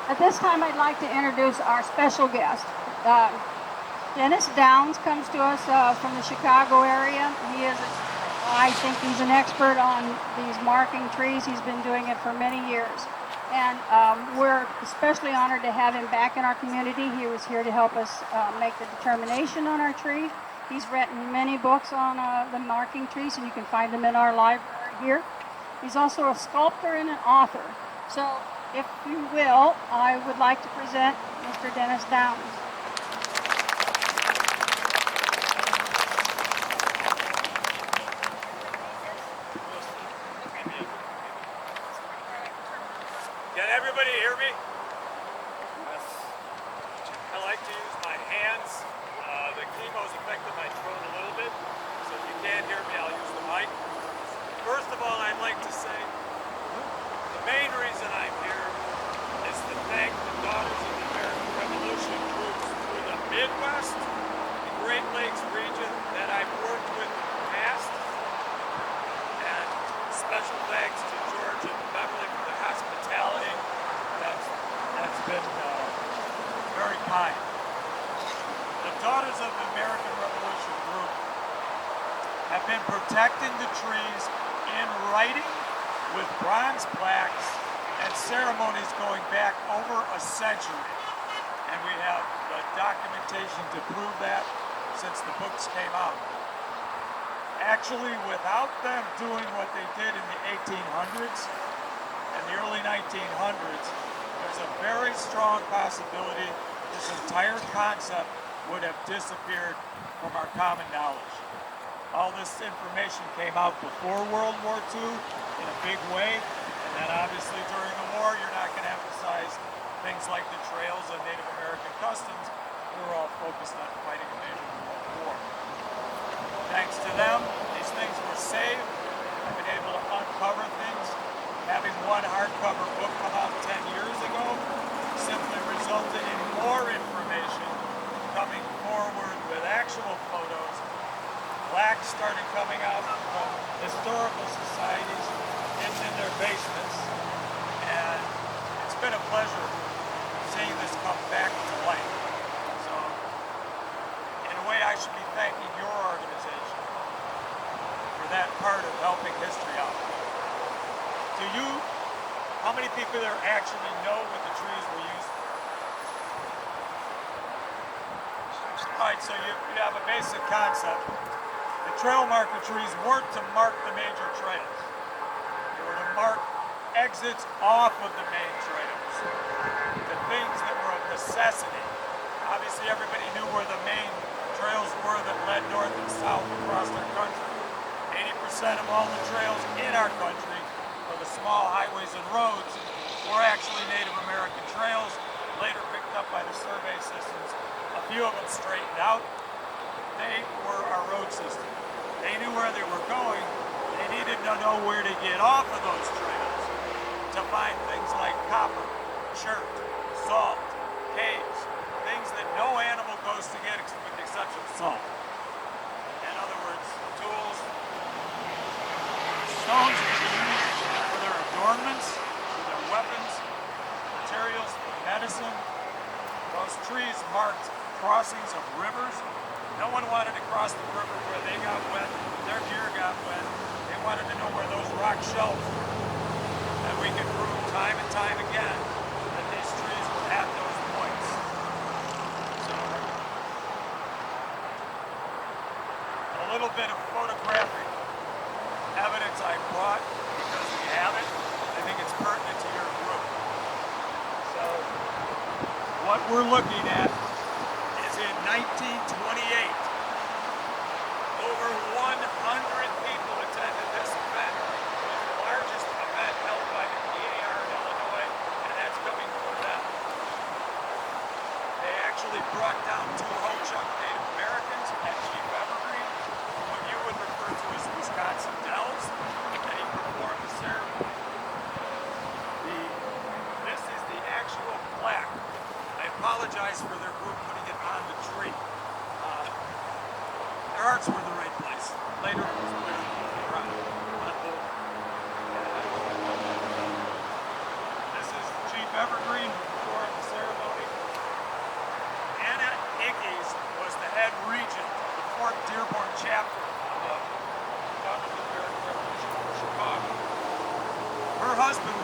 At this time, I'd like to introduce our special guest. Uh, Dennis Downs comes to us from the Chicago area. I think he's an expert on these marking trees. He's been doing it for many years. And we're especially honored to have him back in our community. He was here to help us make the determination on our tree. He's written many books on the marking trees, and you can find them in our library here. He's also a sculptor and an author. So, if you will, I would like to present Mr. Dennis Downs. Can everybody hear me? Yes. I like to use my hands. The chemo's affected my throat a little bit, so if you can't hear me, I'll use the mic. First of all, I'd like to say the main reason I'm here is to thank the Daughters of the American Revolution groups through the Midwest, the Great Lakes region that I've worked with in the past, and special thanks to George and Beverly for their hospitality. That's been very kind. The Daughters of the American Revolution group have been protecting the trees in writing with bronze plaques and ceremonies going back over a century. And we have the documentation to prove that since the books came out. Actually, without them doing what they did in the 1800s and the early 1900s, there's a very strong possibility this entire concept would have disappeared from our common knowledge. All this information came out before World War II in a big way, and then obviously during the war you're not going to emphasize things like the trails and Native American customs. We were all focused on fighting a major world war. Thanks to them, these things were saved. I've been able to uncover things. Having one hardcover book come out 10 years ago simply resulted in more information coming forward with actual photos. Plaques started coming out from historical societies in their basements, and it's been a pleasure seeing this come back to life. So, in a way, I should be thanking your organization for that part of helping history out. How many people there actually know what the trees were used for? Alright, so you have a basic concept. The trail marker trees weren't to mark the major trails. They were to mark exits off of the main trails. The things that were of necessity. Obviously everybody knew where the main trails were that led north and south across our country. 80% of all the trails in our country, or the small highways and roads, were actually Native American trails, later picked up by the survey systems. A few of them straightened out. They were our road system. They knew where they were going. They needed to know where to get off of those trails to find things like copper, chert, salt, caves, things that no animal goes to get with the exception of salt. In other words, tools, stones that they used for their adornments, for their weapons, materials for medicine. Those trees marked crossings of rivers. No one wanted to cross the river where they got wet, their deer got wet. They wanted to know where those rock shelves were. And we can prove time and time again that these trees were at those points. So, a little bit of photographic evidence I brought because we have it. I think it's pertinent to your group. So, what we're looking at is in 1928. Over 100 people attended this event. It was the largest event held by the PAR in Illinois, and that's coming from them. They actually brought down 2 Ho-Chunk Native Americans at Chief Evergreen, what you would refer to as Wisconsin Dells, and he performed the ceremony. This is the actual plaque. I apologize for their group putting it on the tree. Their hearts were in the right place. Later it was clear on hold. This is Chief Evergreen before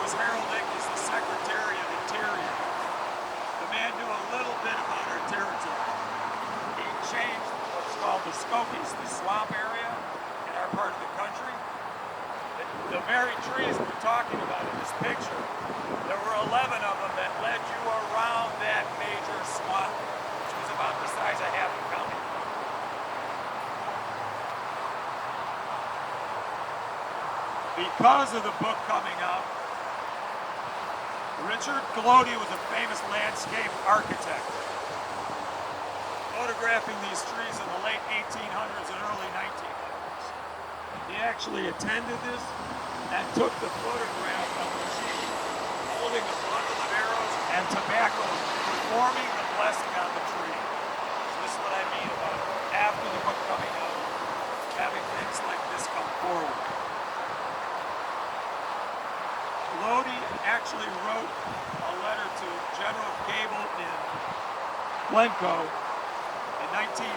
This Harold Nick is the Secretary of Interior. The man knew a little bit about our territory. He changed what's called the Skokies, the swamp area in our part of the country. The very trees we're talking about in this picture, there were 11 of them that led you around that major swamp, which was about the size of half a county. Because of the book coming out, Richard Glody was a famous landscape architect, photographing these trees in the late 1800s and early 1900s. He actually attended this and took the photograph of the chief holding a bundle of arrows and tobacco, performing the blessing on the tree. So this is what I mean about after the book coming out, having things like this come forward. Glody actually wrote a letter to General Gable in Glencoe in 1940,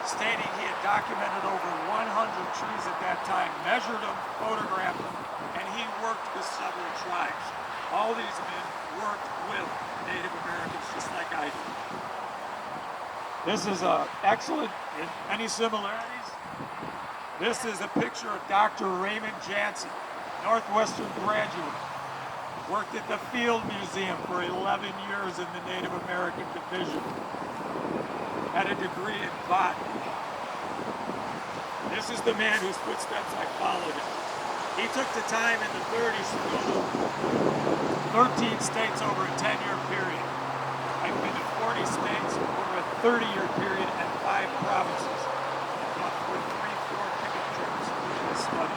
stating he had documented over 100 trees at that time, measured them, photographed them, and he worked with several tribes. All these men worked with Native Americans just like I did. This is excellent. Any similarities? This is a picture of Dr. Raymond Jansen, Northwestern graduate. Worked at the Field Museum for 11 years in the Native American Division. Had a degree in botany. This is the man whose footsteps I followed him. He took the time in the 30s to go to 13 states over a 10-year period. I've been to 40 states over a 30-year period and 5 provinces. I've gone for 3-4 pickup trips to study.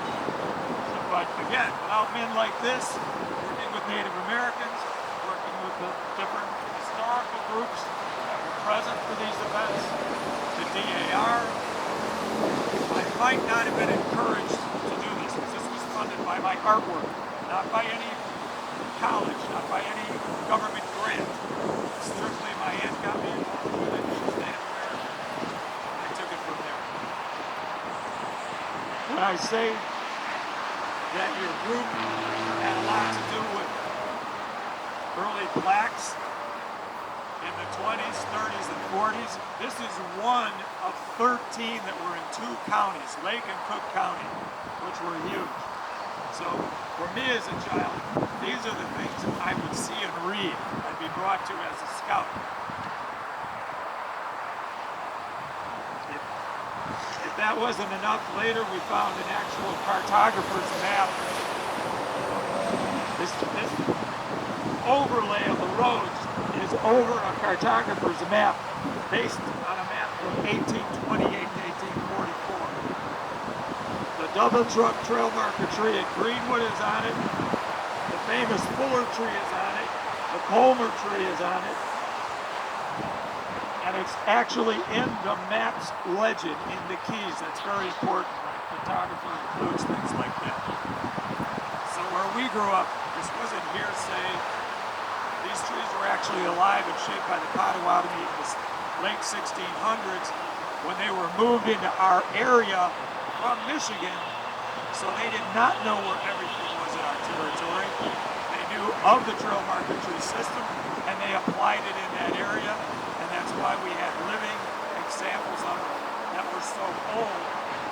But again, without men like this, working with Native Americans, working with the different historical groups that were present for these events, the DAR, I might not have been encouraged to do this because this was funded by my artwork, not by any college, not by any government grant. Strictly my aunt got me involved with it. She's Native American. I took it from there. When I say that your group had a lot to do with early blacks in the 20s, 30s, and 40s. This is one of 13 that were in 2 counties, Lake and Cook County, which were huge. So for me as a child, these are the things I would see and read and be brought to as a scout. If that wasn't enough, later we found an actual cartographer's map. This overlay of the roads is over a cartographer's map based on a map from 1828 to 1844. The double truck trail marker tree at Greenwood is on it. The famous Fuller tree is on it. The Colmer tree is on it. And it's actually in the map's legend in the keys. That's very important when a photographer includes things like that. So where we grew up, this wasn't hearsay. These trees were actually alive and shaped by the Potawatomi in the late 1600s when they were moved into our area from Michigan. So they did not know where everything was in our territory. They knew of the trail marker tree system and they applied it in that area. And that's why we had living examples of it that were so old.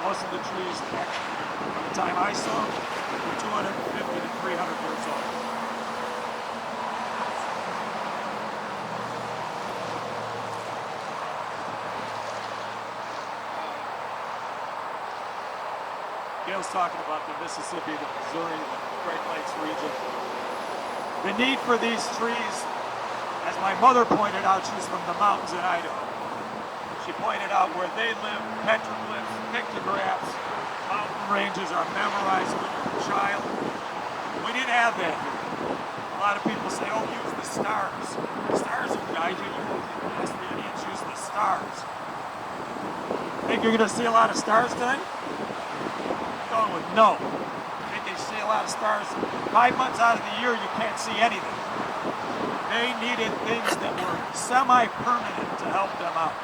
Most of the trees, actually, by the time I saw them, were 250 to 300 years old. Gail's talking about the Mississippi, the Missouri, the Great Lakes region. The need for these trees, as my mother pointed out, she's from the mountains in Idaho. She pointed out where they live, petroglyphs, pictographs, mountain ranges are memorized when you're a child. We didn't have that here. A lot of people say, oh, use the stars. The stars will guide you. Yes, the Indians use the stars. Think you're going to see a lot of stars tonight? Going with no. Think you see a lot of stars 5 months out of the year, you can't see anything. They needed things that were semi-permanent to help them out.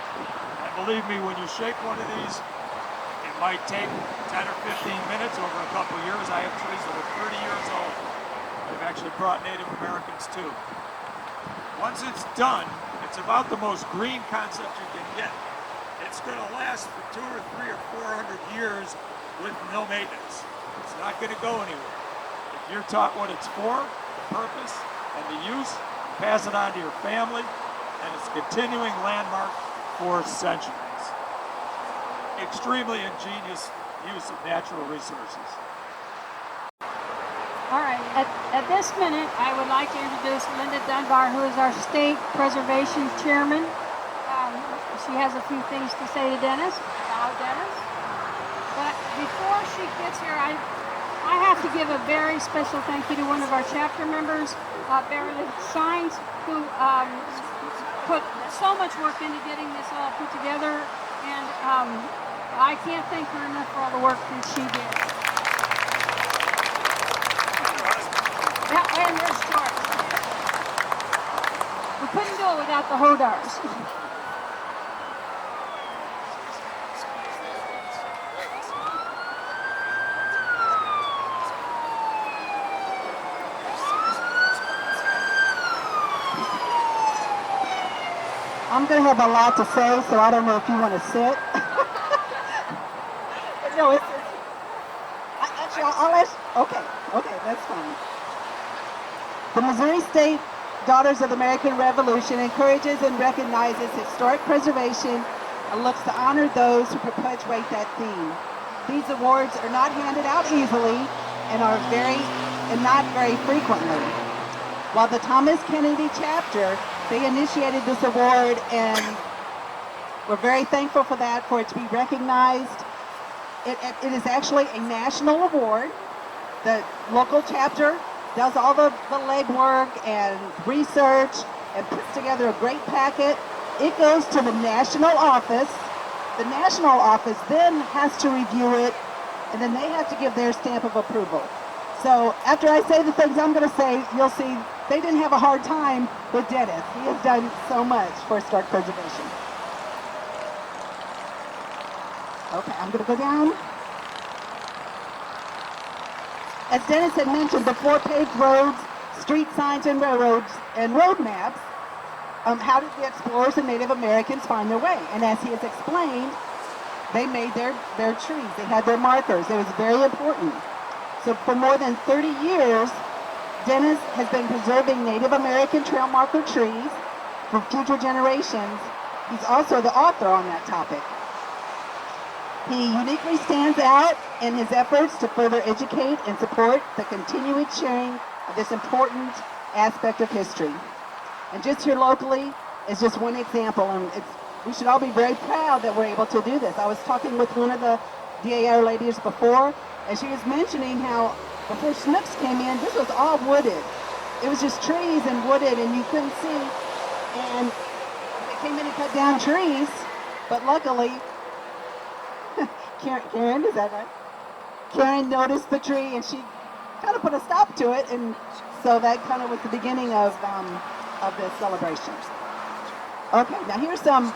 And believe me, when you shape one of these, it might take 10 or 15 minutes over a couple of years. I have trees that are 30 years old. actually brought Native Americans too. Once it's done, it's about the most green concept you can get. It's going to last for 200 or 300 or 400 years with no maintenance. It's not going to go anywhere. If you're taught what it's for, the purpose, and the use, pass it on to your family, and it's a continuing landmark for centuries. Extremely ingenious use of natural resources. All right, at this minute, I would like to introduce Linda Dunbar, who is our state preservation chairman. She has a few things to say to Dennis, about Dennis. But before she gets here, I have to give a very special thank you to one of our chapter members, Beverly Shines, who put so much work into getting this all put together, and I can't thank her enough for all the work that she did. Yeah, and there's George. We couldn't do it without the Hodars. I'm going to have a lot to say, so I don't know if you want to sit. No, actually, I'll ask. Okay, that's fine. The Missouri State Daughters of the American Revolution encourages and recognizes historic preservation and looks to honor those who perpetuate that theme. These awards are not handed out easily and not very frequently. While the Thomas Kennedy chapter, they initiated this award, and we're very thankful for that, for it to be recognized. It is actually a national award. The local chapter does all the legwork and research and puts together a great packet. It goes to the national office. The national office then has to review it, and then they have to give their stamp of approval. So after I say the things I'm going to say, you'll see they didn't have a hard time with Dennis. He has done so much for historic preservation. Okay, I'm going to go down. As Dennis had mentioned, the 4 paved roads, street signs, and railroads and road maps, how did the explorers and Native Americans find their way? And as he has explained, they made their trees. They had their markers. It was very important. So for more than 30 years, Dennis has been preserving Native American trail marker trees for future generations. He's also the author on that topic. He uniquely stands out in his efforts to further educate and support the continued sharing of this important aspect of history. And just here locally is just one example, and we should all be very proud that we're able to do this. I was talking with one of the DAR ladies before, and she was mentioning how before Snooks came in, this was all wooded. It was just trees and wooded, and you couldn't see. And they came in and cut down trees, but luckily, Karen, is that right? Karen noticed the tree, and she kind of put a stop to it, and so that kind of was the beginning of this celebration. Okay, now here's some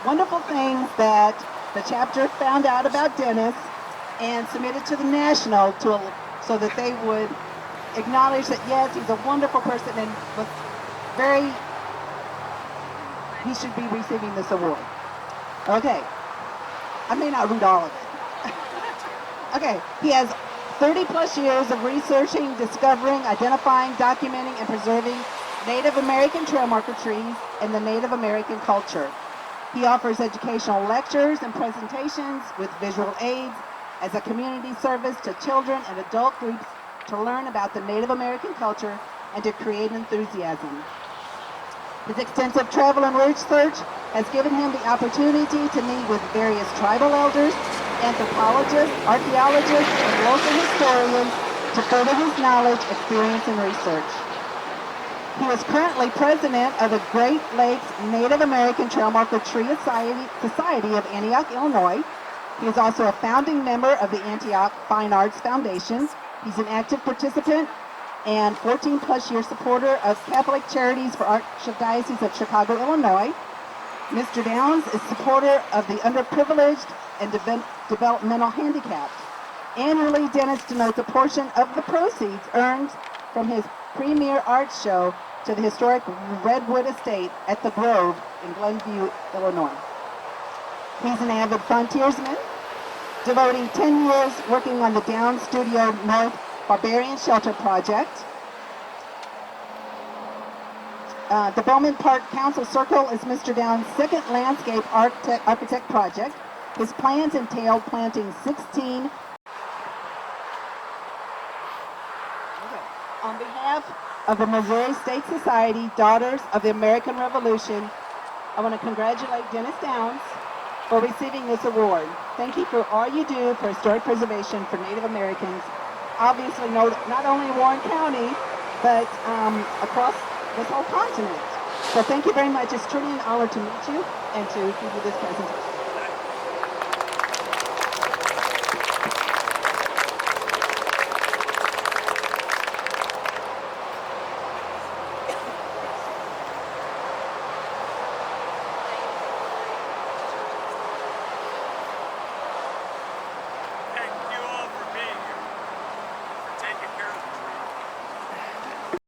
wonderful things that the chapter found out about Dennis and submitted to the national so that they would acknowledge that yes, he's a wonderful person and was he should be receiving this award. Okay, I may not read all of it. Okay, he has 30 plus years of researching, discovering, identifying, documenting, and preserving Native American trail marker trees and the Native American culture. He offers educational lectures and presentations with visual aids as a community service to children and adult groups to learn about the Native American culture and to create enthusiasm. His extensive travel and research has given him the opportunity to meet with various tribal elders, anthropologists, archaeologists, and local historians to further his knowledge, experience, and research. He is currently president of the Great Lakes Native American Trail Marker Tree Society of Antioch, Illinois. He is also a founding member of the Antioch Fine Arts Foundation. He's an active participant and 14-plus year supporter of Catholic Charities for Archdiocese of Chicago, Illinois. Mr. Downs is supporter of the underprivileged and developmental handicapped. Annually, Dennis donates a portion of the proceeds earned from his premier art show to the historic Redwood Estate at the Grove in Glenview, Illinois. He's an avid frontiersman, devoting 10 years working on the Down Studio North Barbarian Shelter Project. The Bowman Park Council Circle is Mr. Down's second landscape architect project. His plans entail planting 16. On behalf of the Missouri State Society Daughters of the American Revolution, I want to congratulate Dennis Downs for receiving this award. Thank you for all you do for historic preservation for Native Americans, obviously not only in Warren County, but across this whole continent. So thank you very much. It's truly an honor to meet you and to give you this presentation.